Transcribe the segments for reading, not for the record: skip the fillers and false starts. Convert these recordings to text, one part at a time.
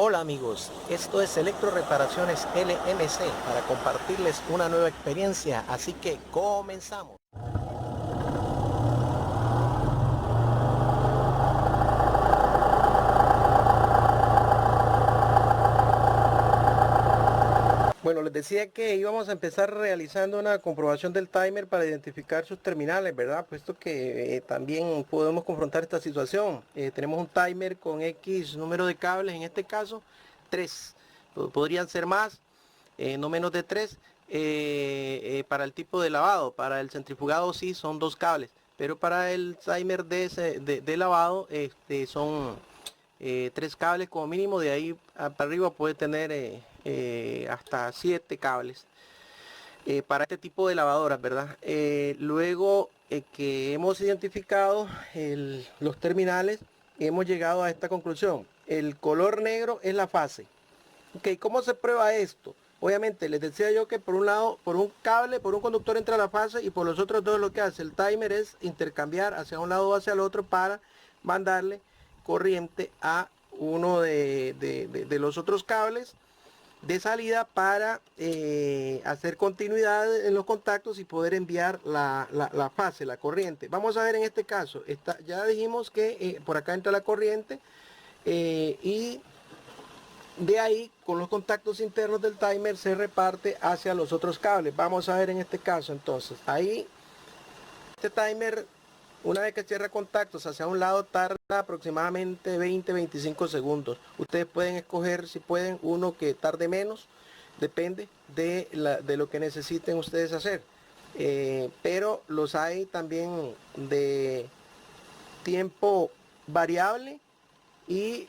Hola amigos, esto es Electro Reparaciones LMC para compartirles una nueva experiencia, así que comenzamos. Bueno, les decía que íbamos a empezar realizando una comprobación del timer para identificar sus terminales, ¿verdad? Puesto que también podemos confrontar esta situación. Tenemos un timer con X número de cables, en este caso 3. Podrían ser más, no menos de 3. Para el tipo de lavado, para el centrifugado sí son 2 cables, pero para el timer de lavado son 3 cables como mínimo. De ahí para arriba puede tener hasta 7 cables para este tipo de lavadoras, ¿verdad? Luego que hemos identificado los terminales, hemos llegado a esta conclusión: el color negro es la fase. Ok, ¿cómo se prueba esto? Obviamente les decía yo que por un lado, por un cable, por un conductor entra la fase, y por los otros dos lo que hace el timer es intercambiar hacia un lado o hacia el otro para mandarle corriente a uno de los otros cables de salida para hacer continuidad en los contactos y poder enviar la fase, la corriente. Vamos a ver en este caso, ya dijimos que por acá entra la corriente y de ahí, con los contactos internos del timer, se reparte hacia los otros cables. Vamos a ver en este caso entonces. Ahí, este timer, una vez que cierra contactos hacia un lado, tarda aproximadamente 20-25 segundos. Ustedes pueden escoger, si pueden, uno que tarde menos. Depende de lo que necesiten ustedes hacer. Pero los hay también de tiempo variable y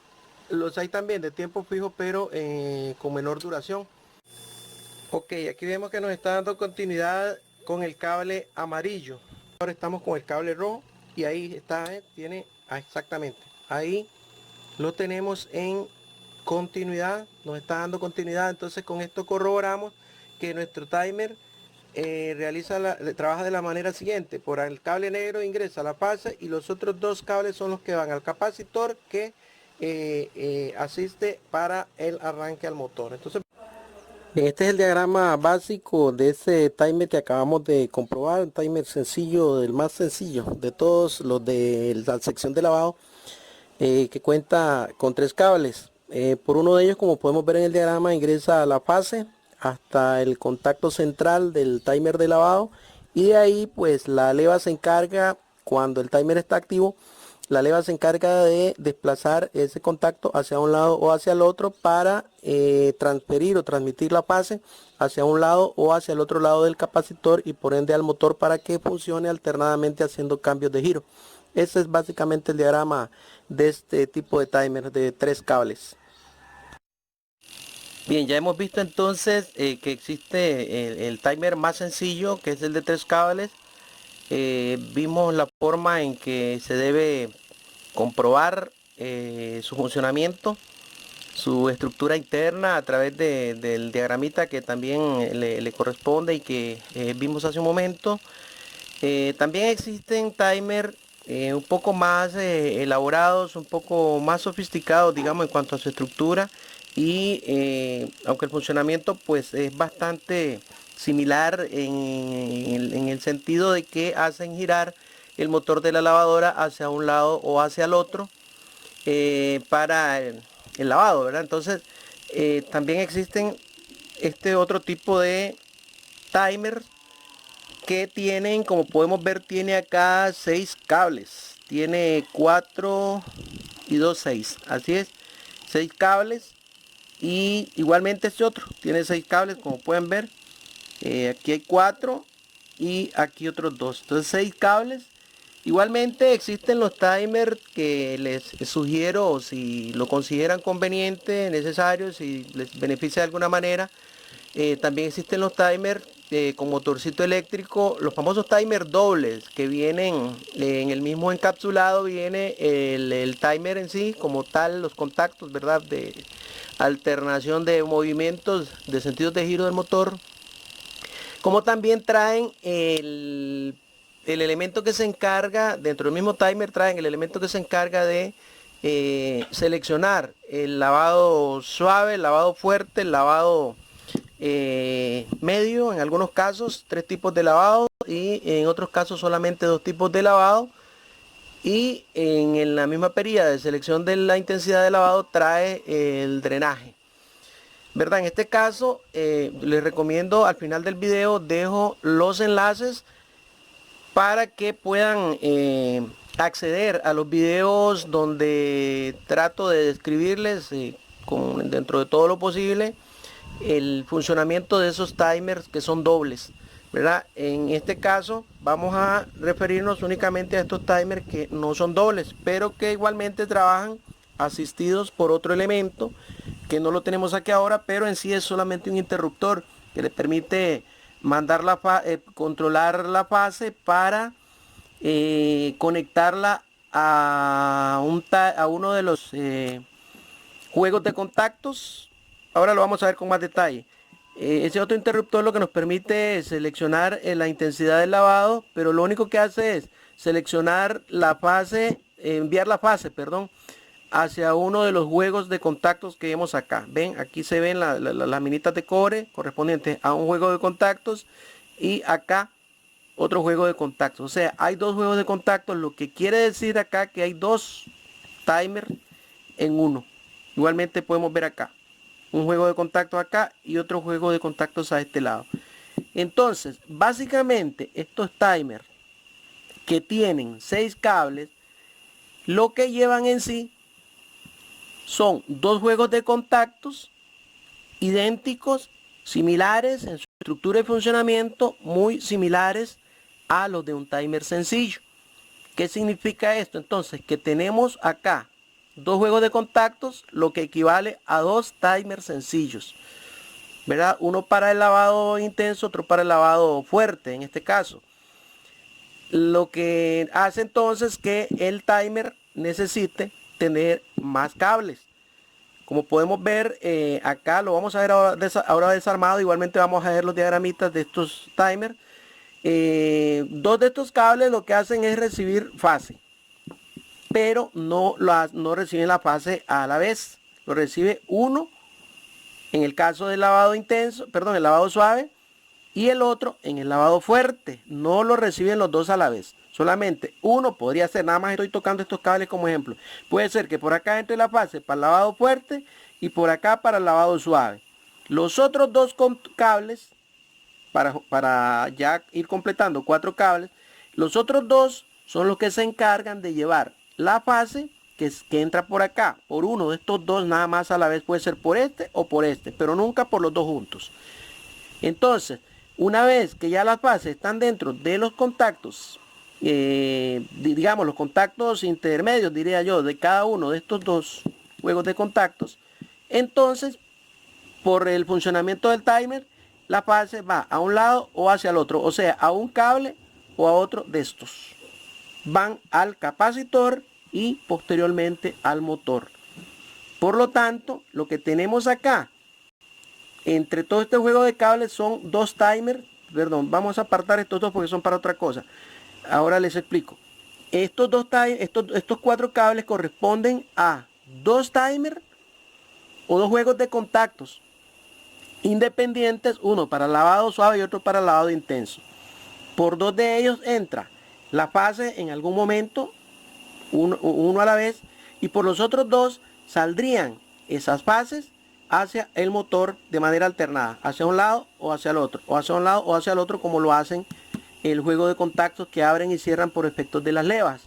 los hay también de tiempo fijo, pero con menor duración. Ok, aquí vemos que nos está dando continuidad con el cable amarillo. Ahora estamos con el cable rojo y ahí está, tiene exactamente. Ahí lo tenemos en continuidad, nos está dando continuidad. Entonces con esto corroboramos que nuestro timer trabaja de la manera siguiente: por el cable negro ingresa la fase y los otros dos cables son los que van al capacitor que asiste para el arranque al motor. Entonces, bien, este es el diagrama básico de ese timer que acabamos de comprobar, un timer sencillo, del más sencillo de todos los de la sección de lavado, que cuenta con 3 cables. Por uno de ellos, como podemos ver en el diagrama, ingresa la fase hasta el contacto central del timer de lavado, y de ahí pues la leva se encarga, cuando el timer está activo, la leva se encarga de desplazar ese contacto hacia un lado o hacia el otro para transferir o transmitir la fase hacia un lado o hacia el otro lado del capacitor, y por ende al motor, para que funcione alternadamente haciendo cambios de giro. Ese es básicamente el diagrama de este tipo de timer de 3 cables. Bien, ya hemos visto entonces que existe el timer más sencillo, que es el de 3 cables. Vimos la forma en que se debe comprobar su funcionamiento, su estructura interna, a través del diagramita que también le corresponde y que vimos hace un momento. También existen timers un poco más elaborados, un poco más sofisticados, digamos, en cuanto a su estructura, y aunque el funcionamiento pues es bastante similar en el sentido de que hacen girar el motor de la lavadora hacia un lado o hacia el otro para el lavado, ¿verdad? Entonces también existen este otro tipo de timers que tienen, como podemos ver, tiene acá 6 cables. Tiene 4 y 2, 6. Así es, 6 cables. Y igualmente este otro tiene 6 cables, como pueden ver. Aquí hay 4 y aquí otros 2. Entonces 6 cables. Igualmente existen los timers que les sugiero, si lo consideran conveniente, necesario, si les beneficia de alguna manera. También existen los timers con motorcito eléctrico, los famosos timers dobles, que vienen en el mismo encapsulado. Viene el timer en sí como tal, los contactos, ¿verdad?, de alternación de movimientos, de sentidos de giro del motor. Como también traen el elemento que se encarga, dentro del mismo timer traen el elemento que se encarga de seleccionar el lavado suave, el lavado fuerte, el lavado medio, en algunos casos 3 tipos de lavado y en otros casos solamente 2 tipos de lavado. Y en la misma perilla de selección de la intensidad de lavado trae el drenaje, ¿verdad? En este caso les recomiendo, al final del video dejo los enlaces para que puedan acceder a los videos donde trato de describirles dentro de todo lo posible el funcionamiento de esos timers que son dobles, ¿verdad? En este caso vamos a referirnos únicamente a estos timers que no son dobles, pero que igualmente trabajan asistidos por otro elemento que no lo tenemos aquí ahora, pero en sí es solamente un interruptor que le permite mandar controlar la fase para conectarla a uno de los juegos de contactos. Ahora lo vamos a ver con más detalle. Ese otro interruptor lo que nos permite seleccionar la intensidad del lavado, pero lo único que hace es seleccionar la fase, enviar la fase, perdón, hacia uno de los juegos de contactos que vemos acá. Ven, aquí se ven las laminitas de cobre correspondientes a un juego de contactos y acá otro juego de contactos. O sea, hay 2 juegos de contactos, lo que quiere decir acá que hay 2 timers en uno. Igualmente podemos ver acá un juego de contactos acá y otro juego de contactos a este lado. Entonces, básicamente estos timers que tienen 6 cables, lo que llevan en sí son 2 juegos de contactos idénticos, similares en su estructura y funcionamiento, muy similares a los de un timer sencillo. ¿Qué significa esto? Entonces, que tenemos acá 2 juegos de contactos, lo que equivale a 2 timers sencillos, ¿verdad? Uno para el lavado intenso, otro para el lavado fuerte, en este caso. Lo que hace entonces que el timer necesite tener más cables. Como podemos ver acá, lo vamos a ver ahora desarmado. Igualmente vamos a ver los diagramitas de estos timers. 2 de estos cables lo que hacen es recibir fase, pero no reciben la fase a la vez. Lo recibe uno en el caso del lavado intenso, perdón, el lavado suave, y el otro en el lavado fuerte. No lo reciben los 2 a la vez. Solamente uno podría ser, nada más estoy tocando estos cables como ejemplo. Puede ser que por acá entre la fase para el lavado fuerte y por acá para el lavado suave. Los otros 2 cables, para ya ir completando 4 cables, los otros 2 son los que se encargan de llevar la fase que entra por acá, por uno de estos 2 nada más a la vez. Puede ser por este o por este, pero nunca por los 2 juntos. Entonces, una vez que ya las fases están dentro de los contactos, digamos los contactos intermedios, diría yo, de cada uno de estos 2 juegos de contactos, entonces por el funcionamiento del timer, la fase va a un lado o hacia el otro, o sea, a un cable o a otro de estos. Van al capacitor y posteriormente al motor. Por lo tanto, lo que tenemos acá entre todo este juego de cables son 2 timers. Perdón, vamos a apartar estos 2 porque son para otra cosa. Ahora les explico. Estos 4 cables corresponden a 2 timers o 2 juegos de contactos independientes, uno para lavado suave y otro para lavado intenso. Por 2 de ellos entra la fase en algún momento, uno a la vez, y por los otros 2 saldrían esas fases hacia el motor de manera alternada, hacia un lado o hacia el otro, o hacia un lado o hacia el otro, como lo hacen el juego de contactos que abren y cierran por efectos de las levas.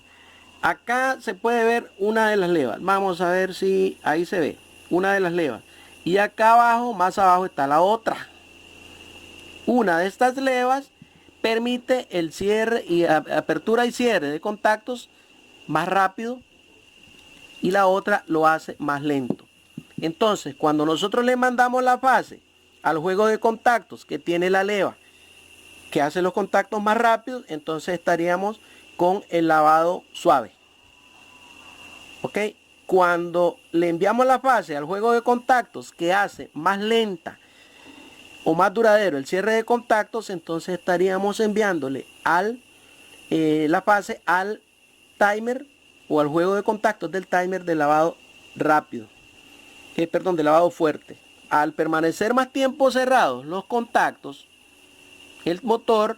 Acá se puede ver una de las levas. Vamos a ver si ahí se ve una de las levas. Y acá abajo, más abajo, está la otra. Una de estas levas permite el cierre y apertura y cierre de contactos más rápido, y la otra lo hace más lento. Entonces, cuando nosotros le mandamos la fase al juego de contactos que tiene la leva que hace los contactos más rápidos, entonces estaríamos con el lavado suave. ¿Ok? Cuando le enviamos la fase al juego de contactos que hace más lenta o más duradero el cierre de contactos, entonces estaríamos enviándole la fase al timer o al juego de contactos del timer de lavado rápido, de lavado fuerte. Al permanecer más tiempo cerrados los contactos, el motor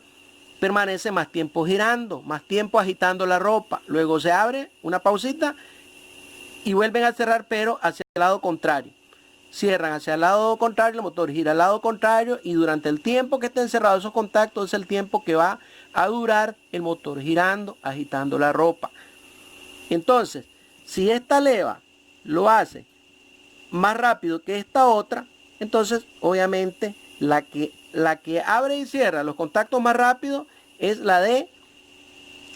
permanece más tiempo girando, más tiempo agitando la ropa. Luego se abre una pausita y vuelven a cerrar, pero hacia el lado contrario. Cierran hacia el lado contrario, el motor gira al lado contrario, y durante el tiempo que estén cerrados esos contactos es el tiempo que va a durar el motor girando, agitando la ropa. Entonces, si esta leva lo hace más rápido que esta otra, entonces obviamente la que abre y cierra los contactos más rápido es la de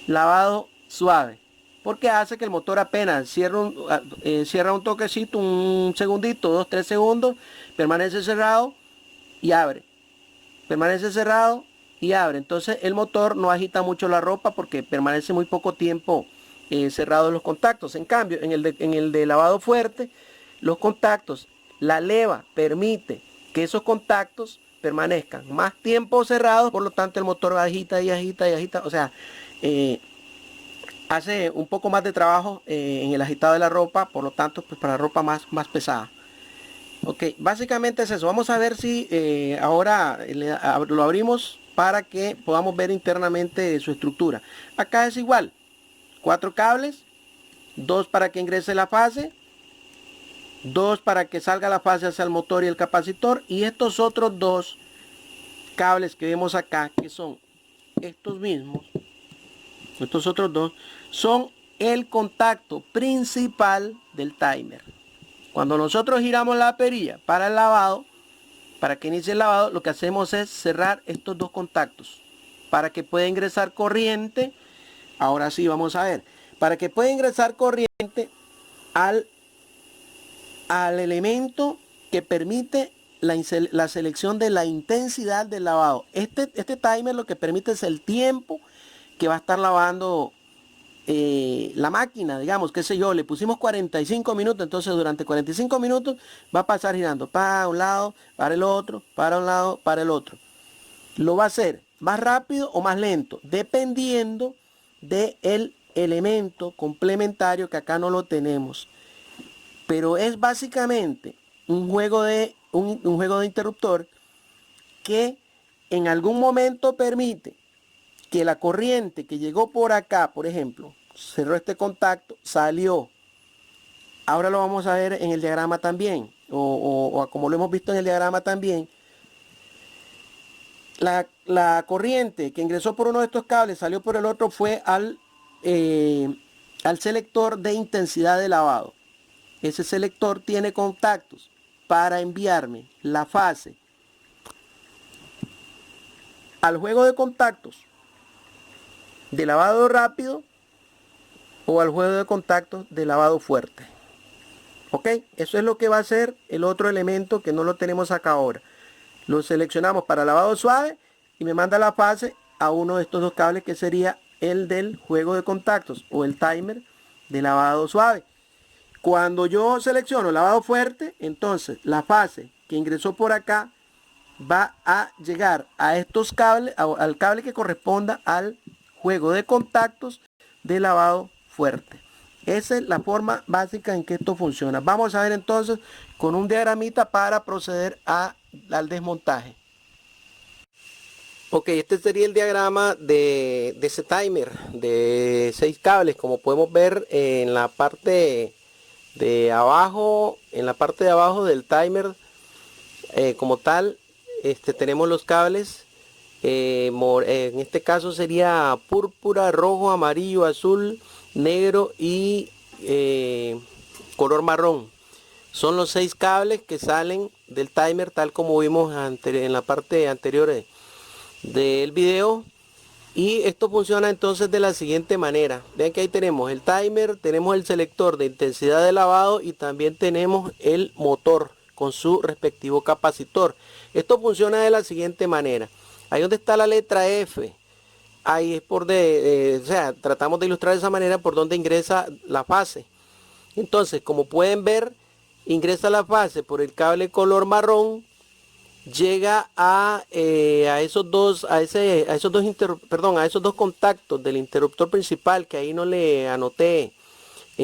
lavado suave, porque hace que el motor apenas cierra un toquecito, un segundito, 2-3 segundos, permanece cerrado y abre, permanece cerrado y abre. Entonces el motor no agita mucho la ropa porque permanece muy poco tiempo cerrados los contactos. En cambio, en el de lavado fuerte, los contactos, la leva permite que esos contactos permanezcan más tiempo cerrados, por lo tanto el motor agita y agita y agita, o sea, hace un poco más de trabajo en el agitado de la ropa, por lo tanto, pues para la ropa más pesada. Ok, básicamente es eso. Vamos a ver si ahora lo abrimos para que podamos ver internamente su estructura. Acá es igual, 4 cables, 2 para que ingrese la fase, 2 para que salga la fase hacia el motor y el capacitor, y estos otros 2 cables que vemos acá, que son estos mismos, estos otros 2, son el contacto principal del timer. Cuando nosotros giramos la perilla para el lavado, para que inicie el lavado, lo que hacemos es cerrar estos 2 contactos para que pueda ingresar corriente. Ahora sí, vamos a ver, para que pueda ingresar corriente al elemento que permite la selección de la intensidad del lavado. Este timer lo que permite es el tiempo que va a estar lavando la máquina. Digamos, qué sé yo, le pusimos 45 minutos, entonces durante 45 minutos va a pasar girando para un lado, para el otro, para un lado, para el otro. Lo va a hacer más rápido o más lento, dependiendo del elemento complementario, que acá no lo tenemos. Pero es básicamente un juego de interruptor que en algún momento permite que la corriente que llegó por acá, por ejemplo, cerró este contacto, salió. Ahora lo vamos a ver en el diagrama también, o como lo hemos visto en el diagrama también. La corriente que ingresó por uno de estos cables, salió por el otro, fue al selector de intensidad de lavado. Ese selector tiene contactos para enviarme la fase al juego de contactos de lavado rápido o al juego de contactos de lavado fuerte. Ok, eso es lo que va a hacer el otro elemento que no lo tenemos acá ahora. Lo seleccionamos para lavado suave y me manda la fase a uno de estos 2 cables, que sería el del juego de contactos o el timer de lavado suave. Cuando yo selecciono lavado fuerte, entonces la fase que ingresó por acá va a llegar a estos cables, al cable que corresponda al juego de contactos de lavado fuerte. Esa es la forma básica en que esto funciona. Vamos a ver entonces con un diagramita para proceder al desmontaje. Ok, este sería el diagrama de ese timer de 6 cables. Como podemos ver en la parte de abajo, del timer como tal, tenemos los cables. En este caso sería púrpura, rojo, amarillo, azul, negro y color marrón. Son los 6 cables que salen del timer, tal como vimos en la parte anterior del video. Y esto funciona entonces de la siguiente manera. Vean que ahí tenemos el timer, tenemos el selector de intensidad de lavado y también tenemos el motor con su respectivo capacitor. Esto funciona de la siguiente manera. Ahí donde está la letra F, ahí es o sea, tratamos de ilustrar de esa manera por donde ingresa la fase. Entonces, como pueden ver, ingresa la fase por el cable color marrón, llega a esos dos contactos del interruptor principal, que ahí no le anoté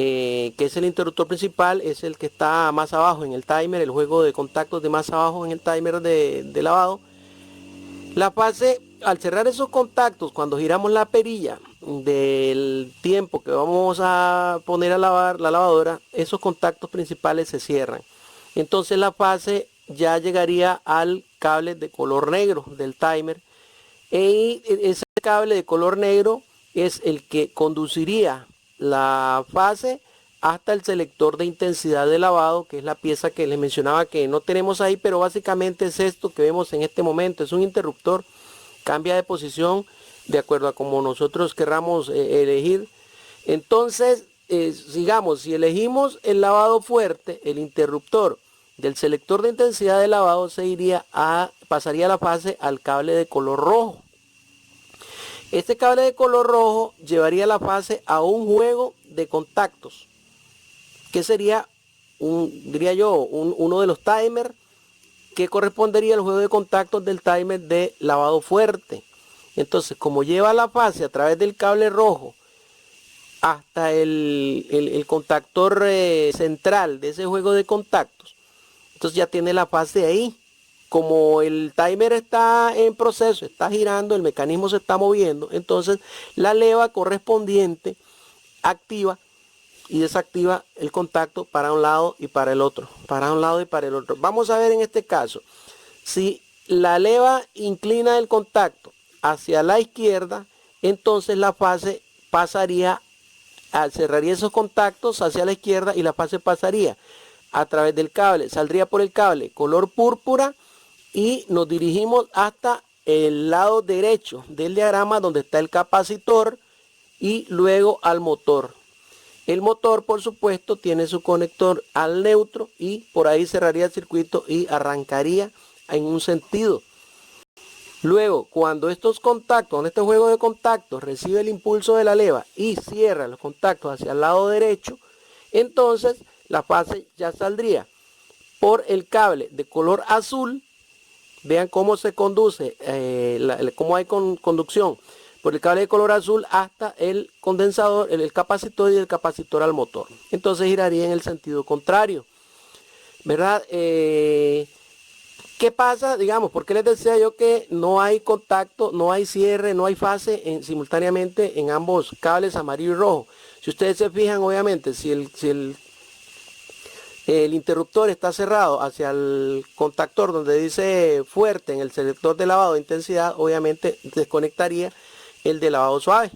que es el interruptor principal, es el que está más abajo en el timer, el juego de contactos de más abajo en el timer de lavado. La fase, al cerrar esos contactos, cuando giramos la perilla del tiempo que vamos a poner a lavar la lavadora, esos contactos principales se cierran. Entonces la fase ya llegaría al cable de color negro del timer. Y ese cable de color negro es el que conduciría la fase hasta el selector de intensidad de lavado, que es la pieza que les mencionaba que no tenemos ahí, pero básicamente es esto que vemos en este momento. Es un interruptor, cambia de posición de acuerdo a como nosotros querramos elegir. Entonces, sigamos, si elegimos el lavado fuerte, el interruptor del selector de intensidad de lavado pasaría la fase al cable de color rojo. Este cable de color rojo llevaría la fase a un juego de contactos, que sería diría yo, uno de los timers que correspondería al juego de contactos del timer de lavado fuerte. Entonces, como lleva la fase a través del cable rojo hasta el contactor central de ese juego de contactos, entonces ya tiene la fase ahí. Como el timer está en proceso, está girando, el mecanismo se está moviendo, entonces la leva correspondiente activa y desactiva el contacto para un lado y para el otro, para un lado y para el otro. Vamos a ver en este caso, si la leva inclina el contacto hacia la izquierda, entonces la fase pasaría, cerraría esos contactos hacia la izquierda y la fase pasaría a través del cable, saldría por el cable color púrpura y nos dirigimos hasta el lado derecho del diagrama donde está el capacitor y luego al motor. El motor, por supuesto, tiene su conector al neutro y por ahí cerraría el circuito y arrancaría en un sentido. Luego, cuando estos contactos, este juego de contactos recibe el impulso de la leva y cierra los contactos hacia el lado derecho, entonces la fase ya saldría por el cable de color azul. Vean cómo se conduce, cómo hay conducción por el cable de color azul hasta el condensador, el capacitor y el capacitor al motor. Entonces giraría en el sentido contrario, ¿verdad? ¿Qué pasa? Digamos, porque les decía yo que no hay contacto, no hay cierre, no hay fase simultáneamente en ambos cables amarillo y rojo. Si ustedes se fijan, obviamente, si el interruptor está cerrado hacia el contactor donde dice fuerte en el selector de lavado de intensidad, obviamente desconectaría el de lavado suave.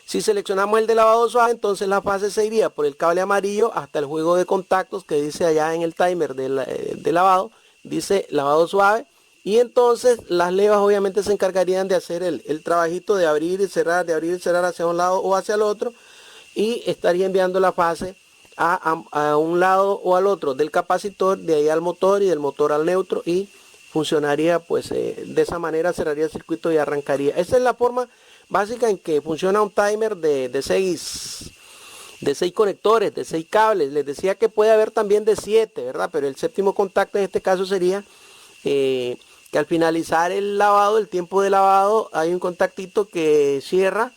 Si seleccionamos el de lavado suave, entonces la fase se iría por el cable amarillo hasta el juego de contactos que dice allá en el timer de lavado, dice lavado suave, y entonces las levas obviamente se encargarían de hacer el trabajito de abrir y cerrar hacia un lado o hacia el otro, y estaría enviando la fase a un lado o al otro del capacitor, de ahí al motor y del motor al neutro, y funcionaría pues de esa manera, cerraría el circuito y arrancaría. Esa es la forma básica en que funciona un timer de 6 conectores, de 6 cables. Les decía que puede haber también de 7, ¿verdad? Pero el séptimo contacto en este caso sería que al finalizar el lavado, el tiempo de lavado, hay un contactito que cierra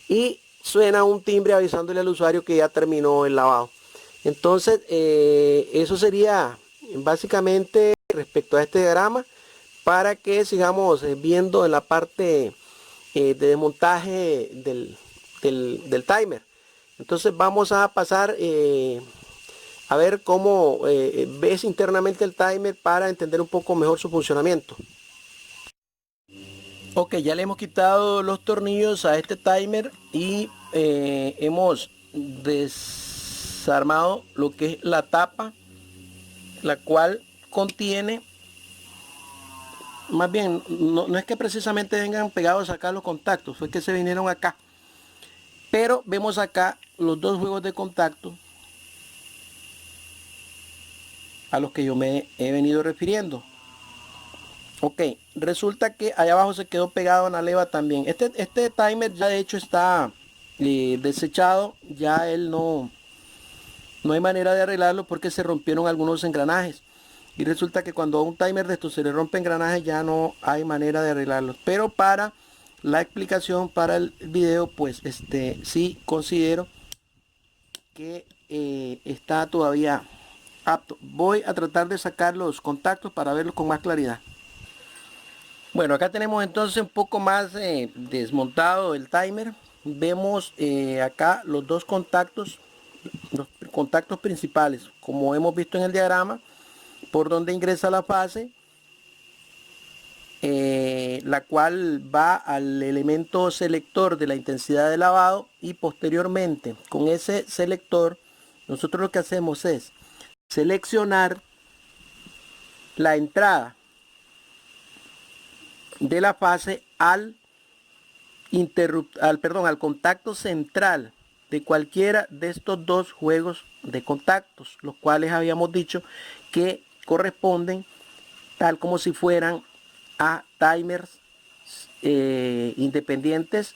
y suena un timbre avisándole al usuario que ya terminó el lavado. Entonces, eso sería básicamente respecto a este diagrama, para que sigamos viendo en la parte de desmontaje del timer. Entonces vamos a pasar a ver cómo ves internamente el timer para entender un poco mejor su funcionamiento. Ok, ya le hemos quitado los tornillos a este timer y hemos desarmado lo que es la tapa, la cual contiene, más bien, no es que precisamente vengan pegados acá los contactos, fue que se vinieron acá. Pero vemos acá los dos juegos de contacto a los que yo me he venido refiriendo. Ok, resulta que allá abajo se quedó pegado en la leva también. Este timer ya de hecho está desechado, ya él no hay manera de arreglarlo porque se rompieron algunos engranajes. Y resulta que cuando a un timer de estos se le rompe engranajes ya no hay manera de arreglarlo. Pero para la explicación, para el video, pues sí considero que está todavía apto. Voy a tratar de sacar los contactos para verlos con más claridad. Bueno, acá tenemos entonces un poco más desmontado el timer. Vemos acá los dos contactos, los contactos principales, como hemos visto en el diagrama, por donde ingresa la fase, la cual va al elemento selector de la intensidad de lavado, y posteriormente con ese selector nosotros lo que hacemos es seleccionar la entrada de la fase al contacto central de cualquiera de estos dos juegos de contactos, los cuales habíamos dicho que corresponden tal como si fueran a timers independientes,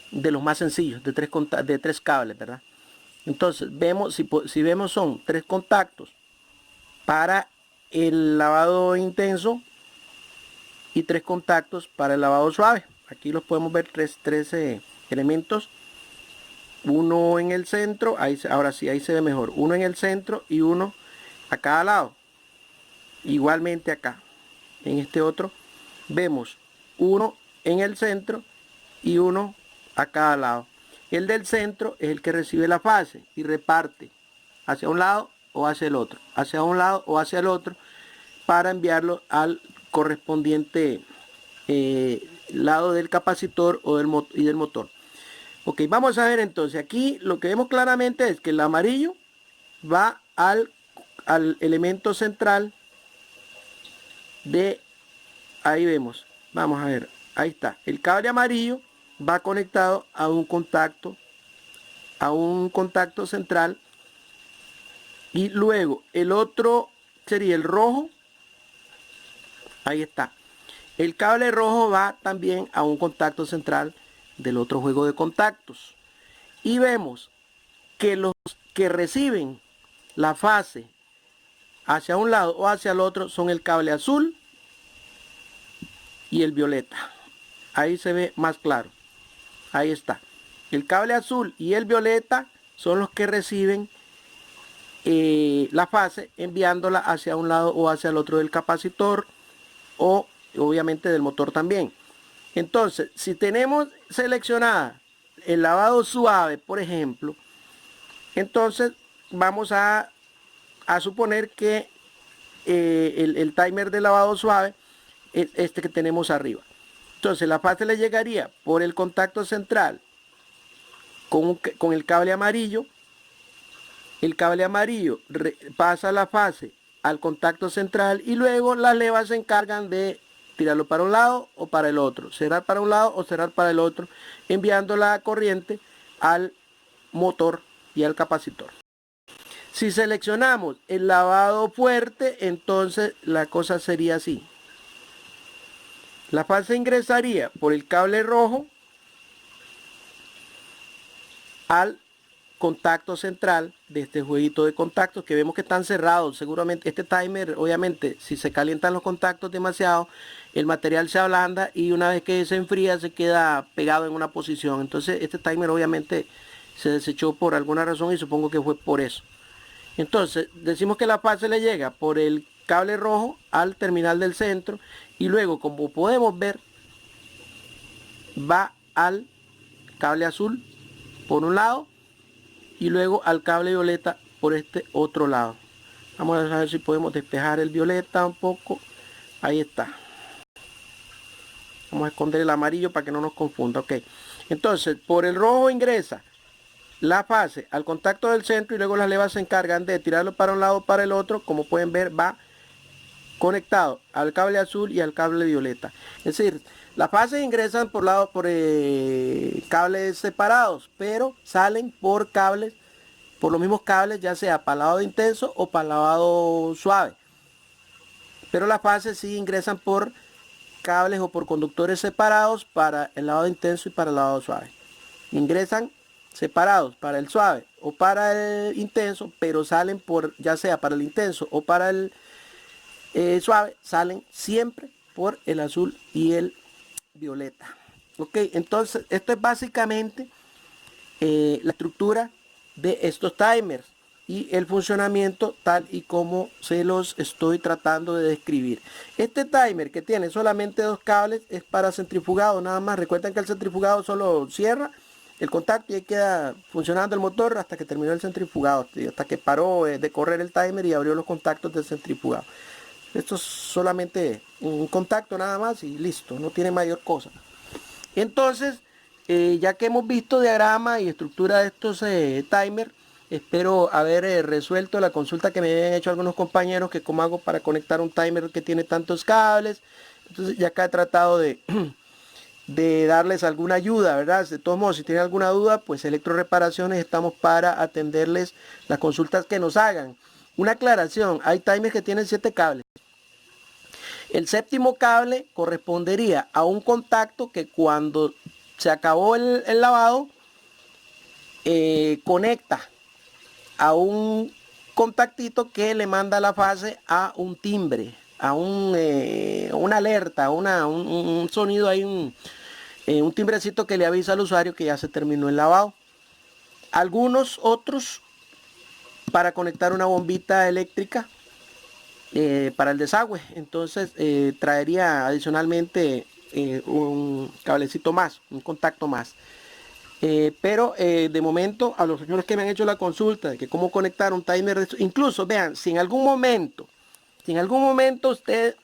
de los más sencillos, de tres cables, ¿verdad? Entonces vemos, si vemos, son tres contactos para el lavado intenso y tres contactos para el lavado suave. Aquí los podemos ver, tres elementos, uno en el centro, ahora sí, ahí se ve mejor, uno en el centro y uno a cada lado. Igualmente acá, en este otro, vemos uno en el centro y uno a cada lado. El del centro es el que recibe la fase y reparte hacia un lado o hacia el otro, hacia un lado o hacia el otro, para enviarlo al correspondiente lado del capacitor o del motor. Ok, vamos a ver entonces. Aquí lo que vemos claramente es que el amarillo va al elemento central de, ahí vemos, vamos a ver, ahí está, el cable amarillo va conectado a un contacto central, y luego el otro sería el rojo, ahí está, el cable rojo va también a un contacto central del otro juego de contactos, y vemos que los que reciben la fase hacia un lado o hacia el otro son el cable azul y el violeta. Ahí se ve más claro. Ahí está. El cable azul y el violeta son los que reciben la fase, enviándola hacia un lado o hacia el otro del capacitor, o obviamente del motor también. Entonces, si tenemos seleccionada el lavado suave, por ejemplo, entonces vamos a suponer que el timer de lavado suave es este que tenemos arriba. Entonces la fase le llegaría por el contacto central con el cable amarillo. El cable amarillo pasa la fase al contacto central, y luego las levas se encargan de tirarlo para un lado o para el otro, cerrar para un lado o cerrar para el otro, enviando la corriente al motor y al capacitor. Si seleccionamos el lavado fuerte, entonces la cosa sería así. La fase ingresaría por el cable rojo al contacto central de este jueguito de contactos, que vemos que están cerrados. Seguramente este timer, obviamente, si se calientan los contactos demasiado, el material se ablanda y una vez que se enfría se queda pegado en una posición. Entonces este timer obviamente se desechó por alguna razón, y supongo que fue por eso. Entonces decimos que la fase le llega por el cable rojo al terminal del centro, y luego, como podemos ver, va al cable azul por un lado y luego al cable violeta por este otro lado. Vamos a ver si podemos despejar el violeta un poco. Ahí está. Vamos a esconder el amarillo para que no nos confunda. Ok, entonces por el rojo ingresa la fase al contacto del centro, y luego las levas se encargan de tirarlo para un lado o para el otro. Como pueden ver, va conectado al cable azul y al cable violeta. Es decir, las fases ingresan por cables separados, pero salen por cables, por los mismos cables, ya sea para lavado intenso o para lavado suave. Pero las fases sí ingresan por cables o por conductores separados para el lavado intenso y para el lavado suave. Ingresan separados para el suave o para el intenso, pero salen por, ya sea para el intenso o para el suave, salen siempre por el azul y el violeta. Ok, entonces esto es básicamente la estructura de estos timers y el funcionamiento tal y como se los estoy tratando de describir. Este timer que tiene solamente 2 cables es para centrifugado nada más. Recuerden que el centrifugado solo cierra el contacto y ahí queda funcionando el motor hasta que terminó el centrifugado, hasta que paró de correr el timer y abrió los contactos del centrifugado. Esto es solamente un contacto nada más y listo, no tiene mayor cosa. Entonces, ya que hemos visto diagrama y estructura de estos timers, espero haber resuelto la consulta que me habían hecho algunos compañeros, que cómo hago para conectar un timer que tiene tantos cables. Entonces ya acá he tratado de, de darles alguna ayuda, ¿verdad? De todos modos, si tienen alguna duda, pues Electroreparaciones estamos para atenderles las consultas que nos hagan. Una aclaración, hay timers que tienen 7 cables. El séptimo cable correspondería a un contacto que cuando se acabó el lavado, conecta a un contactito que le manda la fase a un timbre, a una alerta, un sonido, hay un timbrecito que le avisa al usuario que ya se terminó el lavado. Algunos otros para conectar una bombita eléctrica para el desagüe, entonces traería adicionalmente un cablecito más, un contacto más. Pero de momento a los señores que me han hecho la consulta de que cómo conectar un timer, incluso vean, si en algún momento usted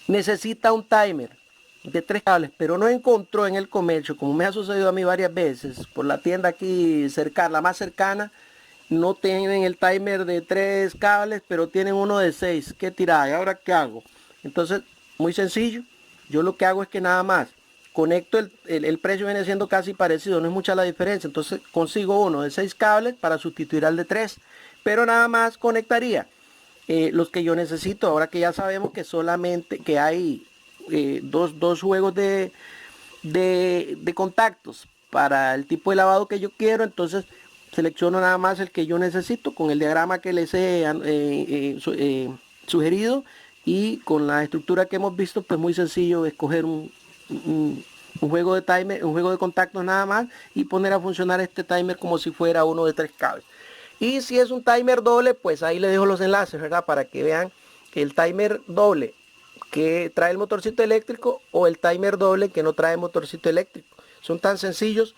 necesita un timer de 3 cables, pero no encontró en el comercio, como me ha sucedido a mí varias veces, por la tienda aquí cercana, la más cercana, no tienen el timer de 3 cables, pero tienen uno de 6. ¿Qué tirada? ¿Y ahora qué hago? Entonces, muy sencillo. Yo lo que hago es que nada más conecto el precio, viene siendo casi parecido, no es mucha la diferencia. Entonces consigo uno de 6 cables para sustituir al de 3. Pero nada más conectaría los que yo necesito. Ahora que ya sabemos que solamente que hay dos juegos de contactos para el tipo de lavado que yo quiero, entonces selecciono nada más el que yo necesito con el diagrama que les he sugerido, y con la estructura que hemos visto, pues muy sencillo escoger un juego de timer, un juego de contactos nada más, y poner a funcionar este timer como si fuera uno de 3 cables. Y si es un timer doble, pues ahí le dejo los enlaces, ¿verdad? Para que vean el timer doble que trae el motorcito eléctrico o el timer doble que no trae motorcito eléctrico. Son tan sencillos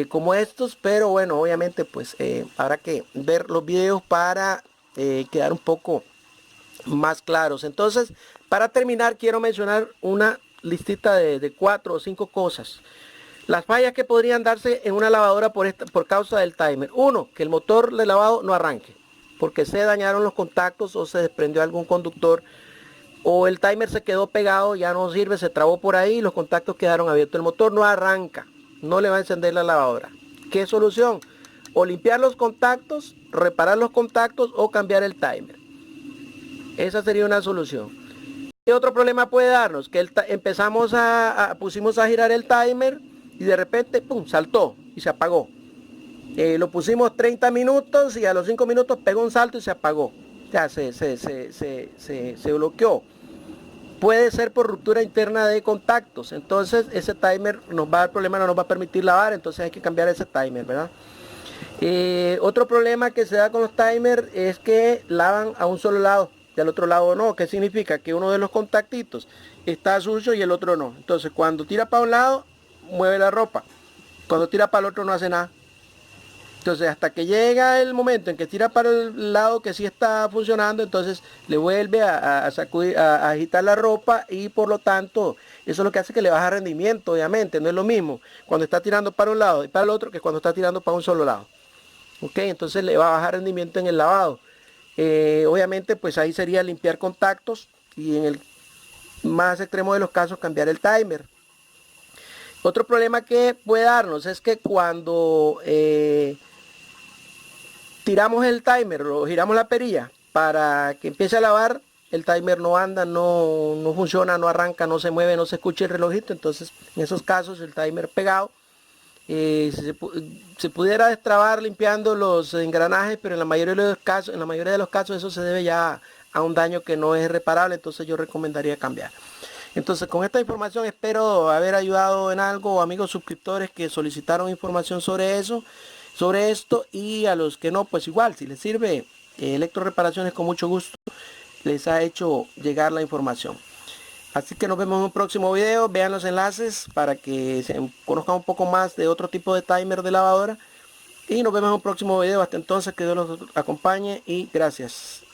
como estos, pero bueno, obviamente pues habrá que ver los videos para quedar un poco más claros. Entonces, para terminar, quiero mencionar una listita de 4 o 5 cosas. Las fallas que podrían darse en una lavadora por causa del timer. 1, que el motor de lavado no arranque, porque se dañaron los contactos o se desprendió algún conductor, o el timer se quedó pegado, ya no sirve, se trabó por ahí, los contactos quedaron abiertos, el motor no arranca, no le va a encender la lavadora. ¿Qué solución? O limpiar los contactos, reparar los contactos o cambiar el timer. Esa sería una solución. ¿Qué otro problema puede darnos? Que pusimos a girar el timer y de repente, pum, saltó y se apagó. Lo pusimos 30 minutos y a los 5 minutos pegó un salto y se apagó. Ya se bloqueó. Puede ser por ruptura interna de contactos. Entonces ese timer nos va a dar problema, no nos va a permitir lavar. Entonces hay que cambiar ese timer, ¿verdad? Otro problema que se da con los timers es que lavan a un solo lado, y al otro lado no. ¿Qué significa? Que uno de los contactitos está sucio y el otro no. Entonces cuando tira para un lado, mueve la ropa. Cuando tira para el otro no hace nada. Entonces hasta que llega el momento en que tira para el lado que sí está funcionando, entonces le vuelve a sacudir, a agitar la ropa, y por lo tanto eso es lo que hace que le baja rendimiento. Obviamente no es lo mismo cuando está tirando para un lado y para el otro que cuando está tirando para un solo lado. Ok, entonces le va a bajar rendimiento en el lavado. Obviamente pues ahí sería limpiar contactos y en el más extremo de los casos cambiar el timer. Otro problema que puede darnos es que cuando tiramos el timer o giramos la perilla para que empiece a lavar, el timer no anda, no funciona, no arranca, no se mueve, no se escucha el relojito. Entonces en esos casos el timer pegado se pudiera destrabar limpiando los engranajes, pero en la mayoría de los casos eso se debe ya a un daño que no es reparable. Entonces yo recomendaría cambiar. Entonces, con esta información espero haber ayudado en algo, amigos suscriptores que solicitaron información sobre eso, sobre esto, y a los que no, pues igual, si les sirve, Electro Reparaciones con mucho gusto les ha hecho llegar la información. Así que nos vemos en un próximo video. Vean los enlaces para que se conozcan un poco más de otro tipo de timer de lavadora. Y nos vemos en un próximo video. Hasta entonces, que Dios los acompañe y gracias.